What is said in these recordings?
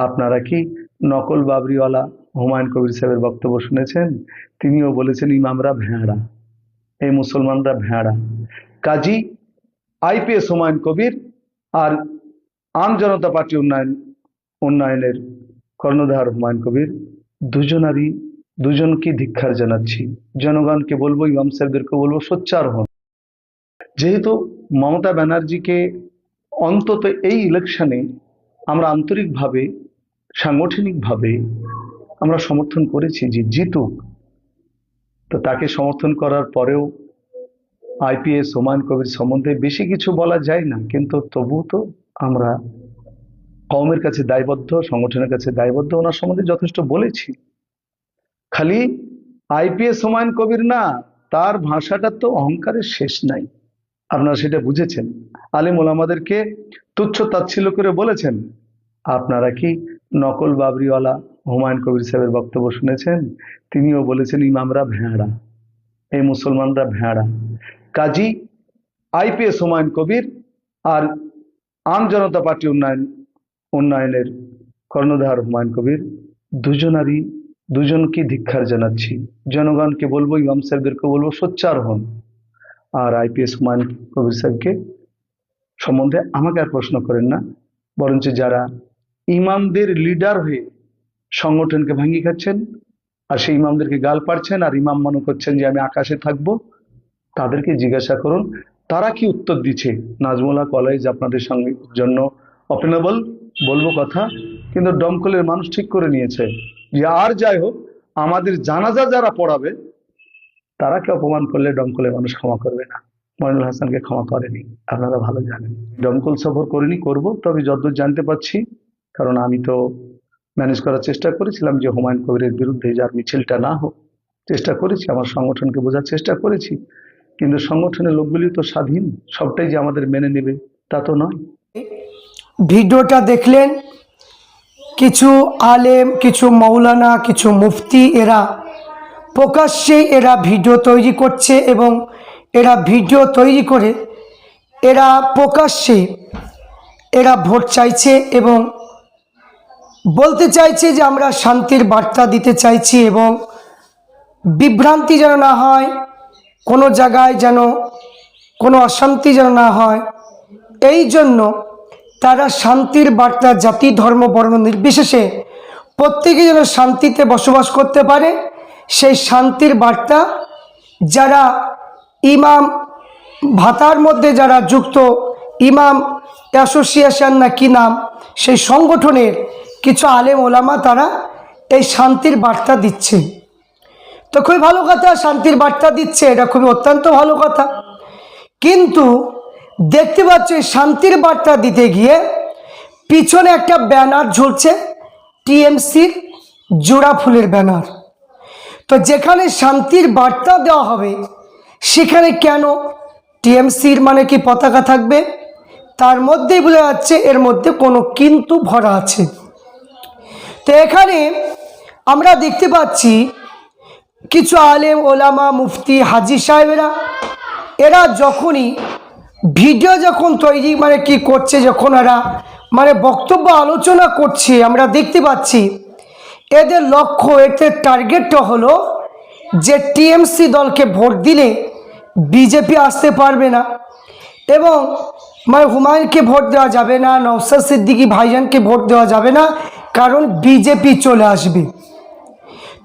আপনারা কি নকল বাবরিওয়ালা হুমায়ুন কবির সাহেবের বক্তব্য শুনেছেন? তিনিও বলেছেন ইমামরা ভেড়া, এই মুসলমানরা ভেড়া। কাজী আইপিএস হুমায়ুন কবির আর আম জনতা পার্টি উন্নয়নের কর্ণধার হুমায়ুন কবির দুজনকে ধিক্কার জানাচ্ছি। জনগণকে বলবো, ইমাম সাহেবদেরকে বলবো, সোচ্চার হন। যেহেতু মমতা ব্যানার্জিকে অন্তত এই ইলেকশনে আমরা আন্তরিকভাবে, সাংগঠনিকভাবে আমরা সমর্থন করেছি যে জিতুক, তো তাকে সমর্থন করার পরেও আইপিএস হুমায়ুন কবির সম্বন্ধে বেশি কিছু বলা যায় না, কিন্তু তবুও তো আমরা কওমের কাছে দায়বদ্ধ, সংগঠনের কাছে দায়বদ্ধ। ওনার সম্বন্ধে যথেষ্ট বলেছি। খালি আইপিএস হুমায়ুন কবির না, তার ভাষাটা তো অহংকারের শেষ নাই। আপনারা সেটা বুঝেছেন। আলিম ওলামাদেরকে তুচ্ছ তাচ্ছিল্য করে বলেছেন। আপনারা কি নকল বাবরিওয়ালা হুমায়ুন কবির সাহেবের বক্তব্য শুনেছেন? তিনিও বলেছেন ইমামরা ভেড়া, এই মুসলমানরা ভেড়া। কাজী আইপিএস হুমায়ুন কবির আর আম জনতা পার্টি উন্নয়নের কর্ণধার হুমায়ুন কবির দুজনকে ধিক্কার জানাচ্ছি। জনগণকে বলবো, ইমাম সাহেবদেরকে বলবো, সোচ্চার হন। আর আইপিএস হুমায়ুন কবির সাহেবকে সম্বন্ধে আমাকে আর প্রশ্ন করেন না, বরঞ্চ যারা ইমামদের লিডার হয়ে সংগঠনকে ভাঙিয়ে খাচ্ছেন আর সেই ইমামদেরকে গাল পাড়ছেন আর ইমাম মনে করছেন যে আমি আকাশে থাকবো, তাদেরকে জিজ্ঞাসা করুন তারা কি উত্তর দিচ্ছে। নাজমুল্লাহ কলেজ আপনাদের সঙ্গে জন্য অপেনেবল, বলবো কথা, কিন্তু দমকলের মানুষ ঠিক করে নিয়েছে যে আর যাই হোক, আমাদের জানাজা যারা পড়াবে তারাকে অপমান করলে দমকলের মানুষ ক্ষমা করবে না। মইনুল হাসানকে ক্ষমা করেনি, আপনারা ভালো জানেন। দমকল সফর করিনি, করব, তবে যতদূর জানতে পারছি, কারণ আমি তো ম্যানেজ করার চেষ্টা করেছিলাম যে হুমায়ুন কবিরের বিরুদ্ধে যার মিছিলটা না হোক, চেষ্টা করেছি, আমার সংগঠনকে বোঝার চেষ্টা করেছি, কিন্তু সংগঠনের লোকগুলি তো স্বাধীন, সবটাই যে আমাদের মেনে নেবে তা তো নয়। ভিডিওটা দেখলেন, কিছু আলেম, কিছু মৌলানা, কিছু মুফতি এরা প্রকাশ্যে এরা ভিডিও তৈরি করছে এবং এরা ভিডিও তৈরি করে এরা প্রকাশ্যে এরা ভোট চাইছে এবং বলতে চাইছে যে আমরা শান্তির বার্তা দিতে চাইছি এবং বিভ্রান্তি যেন না হয়, কোনো জায়গায় যেন কোনো অশান্তি যেন না হয়, এই জন্য তারা শান্তির বার্তা জাতি ধর্ম বর্ণ নির্বিশেষে প্রত্যেকে যেন শান্তিতে বসবাস করতে পারে, সেই শান্তির বার্তা যারা ইমাম ভাতার মধ্যে যারা যুক্ত, ইমাম অ্যাসোসিয়েশন না কি নাম, সেই সংগঠনের কিছু আলেম ওলামা তারা এই শান্তির বার্তা দিচ্ছে। তো খুবই ভালো কথা, শান্তির বার্তা দিচ্ছে, এটা খুবই অত্যন্ত ভালো কথা। কিন্তু দেখতে পাচ্ছি শান্তির বার্তা দিতে গিয়ে পিছনে একটা ব্যানার ঝুলছে, টিএমসির জোড়া ফুলের ব্যানার। তো যেখানে শান্তির বার্তা দেওয়া হবে সেখানে কেন টিএমসির মানে কি পতাকা থাকবে? তার মধ্যেই বোঝা যাচ্ছে এর মধ্যে কোনো কিন্তু ভরা আছে। তো এখানে আমরা দেখতে পাচ্ছি কিছু আলেম ওলামা মুফতি হাজি সাহেবেরা এরা যখনই ভিডিও যখন তৈরি মানে কি করছে, যখন এরা মানে বক্তব্য আলোচনা করছে, আমরা দেখতে পাচ্ছি এদের লক্ষ্য, এদের টার্গেটটা হলো যে টিএমসি দলকে ভোট দিলে বিজেপি আসতে পারবে না এবং মানে হুমায়ুনকে ভোট দেওয়া যাবে না, নওশাদ সিদ্দিকী ভাইজানকে ভোট দেওয়া যাবে না, কারণ বিজেপি চলে আসবে।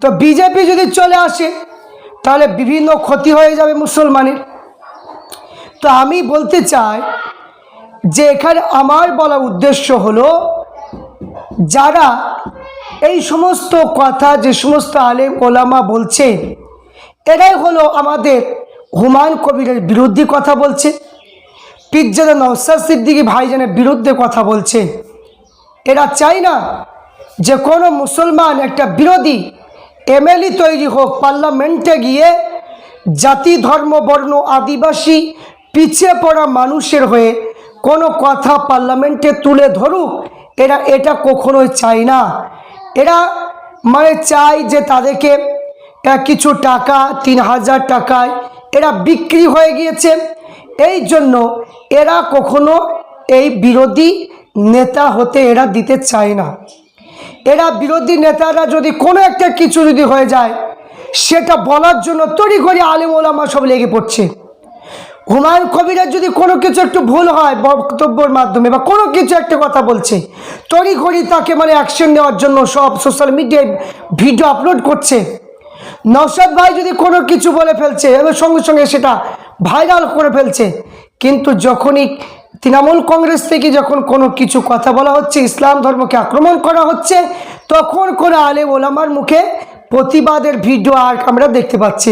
তো বিজেপি যদি চলে আসে তাহলে বিভিন্ন ক্ষতি হয়ে যাবে মুসলমানের। তো আমি বলতে চাই যে এখানে আমার বলা উদ্দেশ্য হলো, যারা এই সমস্ত কথা যে সমস্ত আলেম ওলামা বলছে এরাই হলো আমাদের হুমায়ুন কবিরের বিরুদ্ধে কথা বলছে, পীরজাদা নওশাদ সিদ্দিকী ভাইজানের বিরুদ্ধে কথা বলছে। এরা চায় না যে কোনো মুসলমান একটা বিরোধী এমএলএ তৈরি হোক, পার্লামেন্টে গিয়ে জাতি ধর্ম বর্ণ আদিবাসী পিছিয়ে পড়া মানুষের হয়ে কোনো কথা পার্লামেন্টে তুলে ধরুক। এরা এটা কখনোই চায় না। এরা মানে চায় যে তাদেরকে কিছু টাকা, 3000 টাকায় এরা বিক্রি হয়ে গিয়েছে, এই জন্য এরা কখনো এই বিরোধী নেতা হতে এরা দিতে চায় না। এরা বিরোধী নেতারা যদি কোনো একটা কিছু যদি হয়ে যায় সেটা বলার জন্য তড়িঘড়ি আলেম ওলামা সব লেগে পড়ছে। হুমায়ুন কবিরের যদি কোনো কিছু একটু ভুল হয় বক্তব্যের মাধ্যমে বা কোনো কিছু একটা কথা বলছে, তড়িঘড়ি তাকে অ্যাকশন নেওয়ার জন্য সব সোশ্যাল মিডিয়ায় ভিডিও আপলোড করছে। নওশাদ ভাই যদি কোনো কিছু বলে ফেলছে এবং সঙ্গে সঙ্গে সেটা ভাইরাল করে ফেলছে। কিন্তু যখনই তৃণমূল কংগ্রেস থেকে যখন কোনো কিছু কথা বলা হচ্ছে, ইসলাম ধর্মকে আক্রমণ করা হচ্ছে, তখন কোনো আলেম ওলামার মুখে প্রতিবাদের ভিডিও আর আমরা দেখতে পাচ্ছি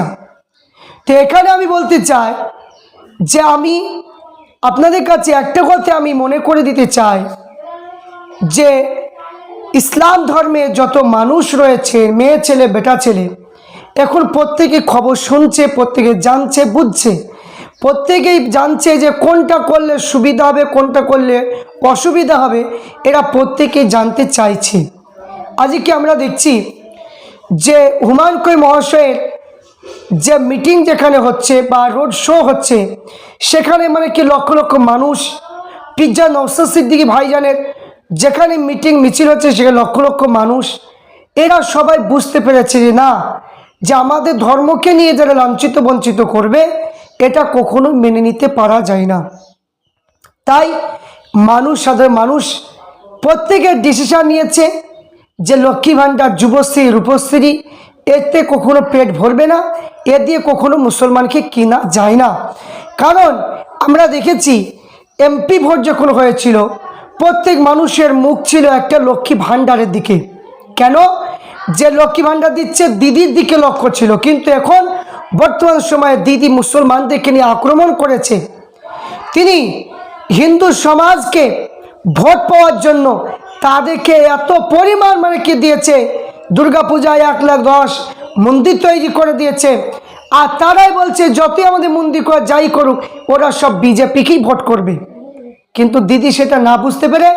না। তো এখানে আমি বলতে চাই যে আমি আপনাদের কাছে একটা কথা আমি মনে করে দিতে চাই যে ইসলাম ধর্মে যত মানুষ রয়েছে, মেয়ে ছেলে বেটা ছেলে, এখন প্রত্যেকে খবর শুনছে, প্রত্যেকে জানছে, বুঝছে, প্রত্যেকেই জানছে যে কোনটা করলে সুবিধা হবে, কোনটা করলে অসুবিধা হবে, এরা প্রত্যেকেই জানতে চাইছে। আজকে আমরা দেখছি যে হুমায়ুন কবির মহাশয়ের যে মিটিং যেখানে হচ্ছে বা রোড শো হচ্ছে, সেখানে কি লক্ষ লক্ষ মানুষ, পিজ্জা নওশাদ সিদ্দিকী ভাইজানের যেখানে মিটিং মিছিল হচ্ছে সেখানে লক্ষ লক্ষ মানুষ, এরা সবাই বুঝতে পেরেছে যে না, যে আমাদের ধর্মকে নিয়ে যারা লাঞ্ছিত বঞ্চিত করবে এটা কখনো মেনে নিতে পারা যায় না। তাই সাধারণ মানুষ প্রত্যেকের ডিসিশন নিয়েছে যে লক্ষ্মী ভাণ্ডার, যুবশ্রী, রূপশ্রী, এতে কখনো পেট ভরবে না, এ দিয়ে কখনো মুসলমানকে কিনা যায় না। কারণ আমরা দেখেছি এমপি ভোট যখন হয়েছিল প্রত্যেক মানুষের মুখ ছিল একটা লক্ষ্মী ভাণ্ডারের দিকে। কেন? যে লক্ষ্মী ভাণ্ডার দিচ্ছে দিদির দিকে লক্ষ্য ছিল। কিন্তু এখন বর্তমান সময়ে দিদি মুসলমানদেরকে নিয়ে আক্রমণ করেছে। তিনি হিন্দু সমাজকে ভোট পাওয়ার জন্য তাদেরকে এত পরিমাণ কি দিয়েছে, দুর্গাপূজায় 1,10,000 মন্দির তৈরি করে দিয়েছে। আর তারাই বলছে যতই আমাদের মন্দির করে যাই করুক ওরা সব বিজেপিকেই ভোট করবে। কিন্তু দিদি সেটা না বুঝতে পেরে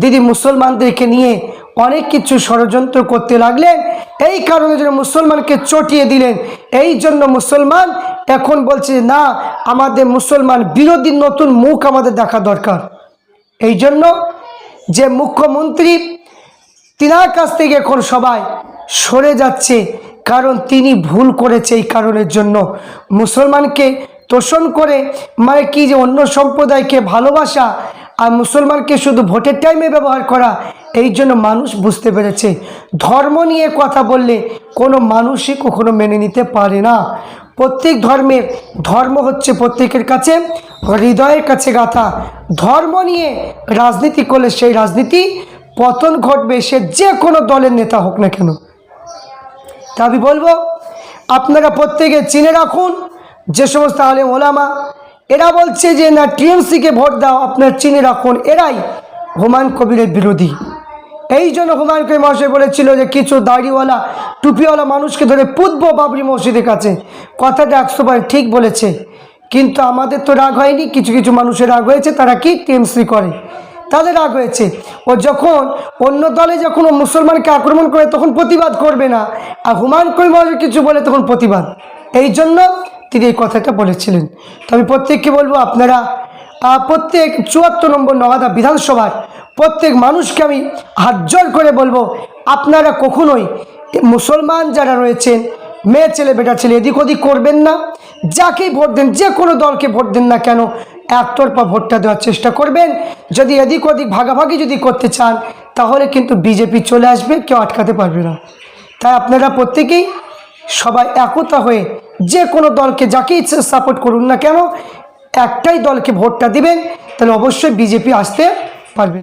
দিদি মুসলমানদেরকে নিয়ে অনেক কিছু ষড়যন্ত্র করতে লাগলেন। এই কারণে যেন মুসলমানকে চটিয়ে দিলেন। এই জন্য মুসলমান এখন বলছে না, আমাদের মুসলমান বিরোধী নতুন মুখ আমাদের দেখা দরকার। এই জন্য যে মুখ্যমন্ত্রী, তিনার কাছ থেকে এখন সবাই সরে যাচ্ছে, কারণ তিনি ভুল করেছে। এই কারণের জন্য মুসলমানকে তোষণ করে কি যে অন্য সম্প্রদায়কে ভালোবাসা আর মুসলমানকে শুধু ভোটের টাইমে ব্যবহার করা, এই জন্য মানুষ বুঝতে পেরেছে ধর্ম নিয়ে কথা বললে কোনো মানুষই কখনো মেনে নিতে পারে না। প্রত্যেক ধর্মের ধর্ম হচ্ছে প্রত্যেকের কাছে হৃদয়ের কাছে গাথা। ধর্ম নিয়ে রাজনীতি করলে সেই রাজনীতি পতন ঘটবে, সে যে কোনো দলের নেতা হোক না কেন। তা আমি বলবো আপনারা প্রত্যেকে চিনে রাখুন, যে সমস্ত আলেম ওলামা এরা বলছে যে না টিএমসিকে ভোট দাও, আপনারা চিনে রাখুন এরাই হুমায়ুন কবিরের বিরোধী। এই জন্য হুমায়ুন কবির মহাশয় বলেছিল যে কিছু দাড়িওয়ালা টুপিওয়ালা মানুষকে ধরে পুতবো বাবরি মসজিদের কাছে। কথাটা 100% ঠিক বলেছে। কিন্তু আমাদের তো রাগ হয়নি, কিছু কিছু মানুষের রাগ হয়েছে। তারা কি টিএমসি করে, তাদের রাগ হয়েছে। ও যখন অন্য দলে যখন ও মুসলমানকে আক্রমণ করে তখন প্রতিবাদ করবে না, আর হুমায়ুন কবির মহাশয় কিছু বলে তখন প্রতিবাদ। এই জন্য তিনি এই কথাটা বলেছিলেন। তো আমি প্রত্যেককে বলবো আপনারা প্রত্যেক 74 নম্বর নওয়াদা বিধানসভার প্রত্যেক মানুষকে আমি হাত জোর করে বলবো, আপনারা কখনোই মুসলমান যারা রয়েছেন, মেয়ে ছেলে বেটা ছেলে, এদিক ওদিক করবেন না। যাকেই ভোট দেন, যে কোনো দলকে ভোট দেন না কেন, একতরফা ভোটটা দেওয়ার চেষ্টা করবেন। যদি এদিক ওদিক ভাগাভাগি যদি করতে চান তাহলে কিন্তু বিজেপি চলে আসবে, কেউ আটকাতে পারবে না। তাই আপনারা প্রত্যেকেই সবাই একতা হয়ে যে কোনো দলকে যাকেই সাপোর্ট করুন না কেন, একটাই দলকে ভোটটা দিবেন, তাহলে অবশ্যই বিজেপি আসতে পারবে।